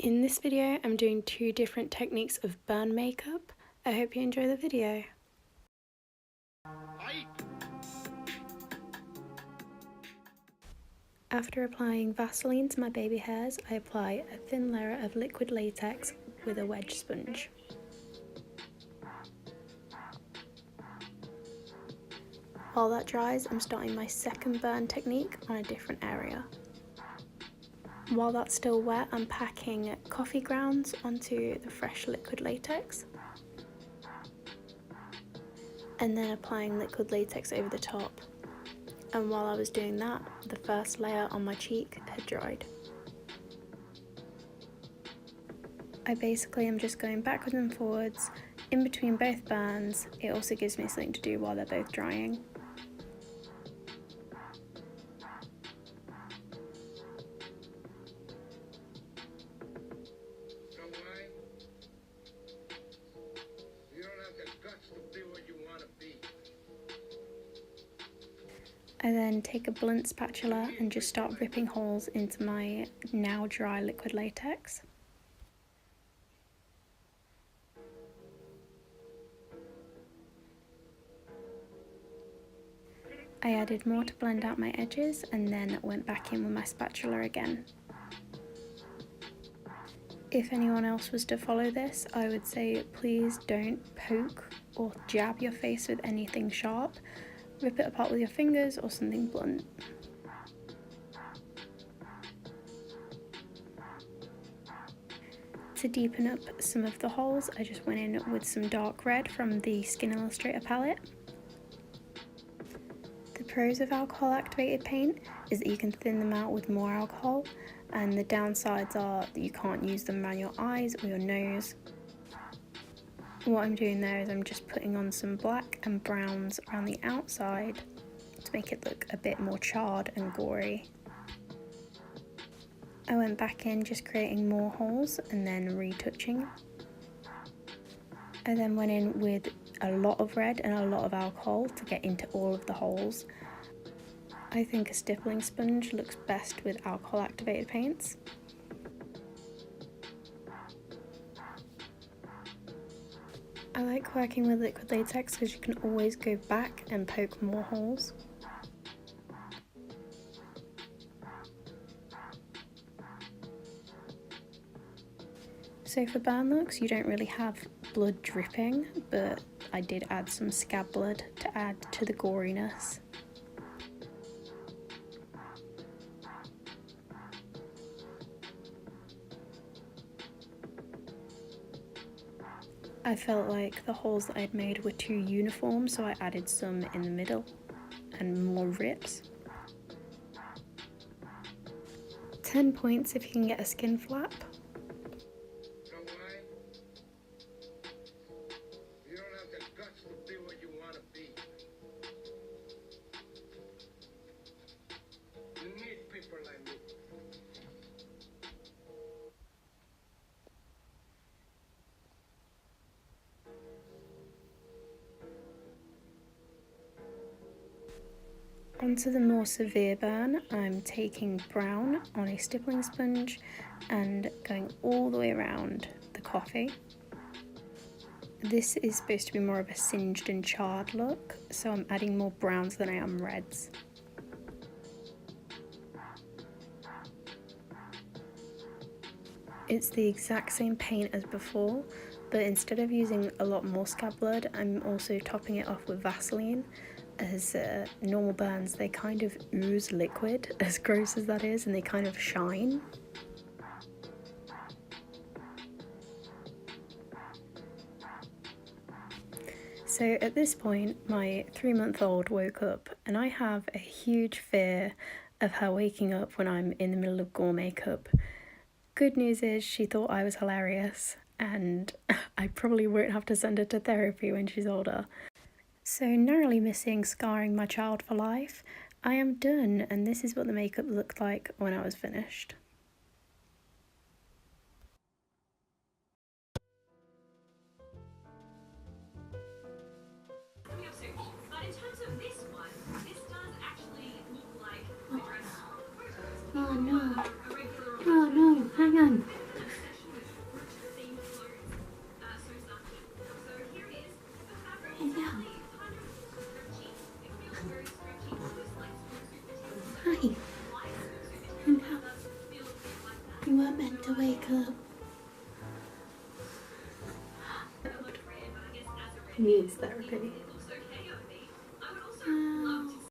In this video, I'm doing two different techniques of burn makeup. I hope you enjoy the video. After applying Vaseline to my baby hairs, I apply a thin layer of liquid latex with a wedge sponge. While that dries, I'm starting my second burn technique on a different area. While that's still wet, I'm packing coffee grounds onto the fresh liquid latex and then applying liquid latex over the top. And while I was doing that, the first layer on my cheek had dried. I basically am just going backwards and forwards in between both burns. It also gives me something to do while they're both drying. I then take a blunt spatula and just start ripping holes into my now dry liquid latex. I added more to blend out my edges and then went back in with my spatula again. If anyone else was to follow this, I would say please don't poke or jab your face with anything sharp. Rip it apart with your fingers or something blunt. To deepen up some of the holes, I just went in with some dark red from the Skin Illustrator palette. The pros of alcohol activated paint is that you can thin them out with more alcohol, and the downsides are that you can't use them around your eyes or your nose. What I'm doing there is I'm just putting on some black and browns around the outside to make it look a bit more charred and gory. I went back in just creating more holes and then retouching. I then went in with a lot of red and a lot of alcohol to get into all of the holes. I think a stippling sponge looks best with alcohol activated paints. I like working with liquid latex because you can always go back and poke more holes. So for burn looks, you don't really have blood dripping, but I did add some scab blood to add to the goriness. I felt like the holes that I'd made were too uniform, so I added some in the middle and more rips. 10 points if you can get a skin flap. Onto the more severe burn, I'm taking brown on a stippling sponge and going all the way around the coffee. This is supposed to be more of a singed and charred look, so I'm adding more browns than I am reds. It's the exact same paint as before, but instead of using a lot more scab blood, I'm also topping it off with Vaseline. As normal burns, they kind of ooze liquid, as gross as that is, and they kind of shine. So at this point, my 3-month-old woke up, and I have a huge fear of her waking up when I'm in the middle of gore makeup. Good news is she thought I was hilarious, and I probably won't have to send her to therapy when she's older. So narrowly missing scarring my child for life, I am done, and this is what the makeup looked like when I was finished. But in terms of this one, this does actually look like a dress. Oh no. Oh no, hang on. not meant to wake up. He needs therapy.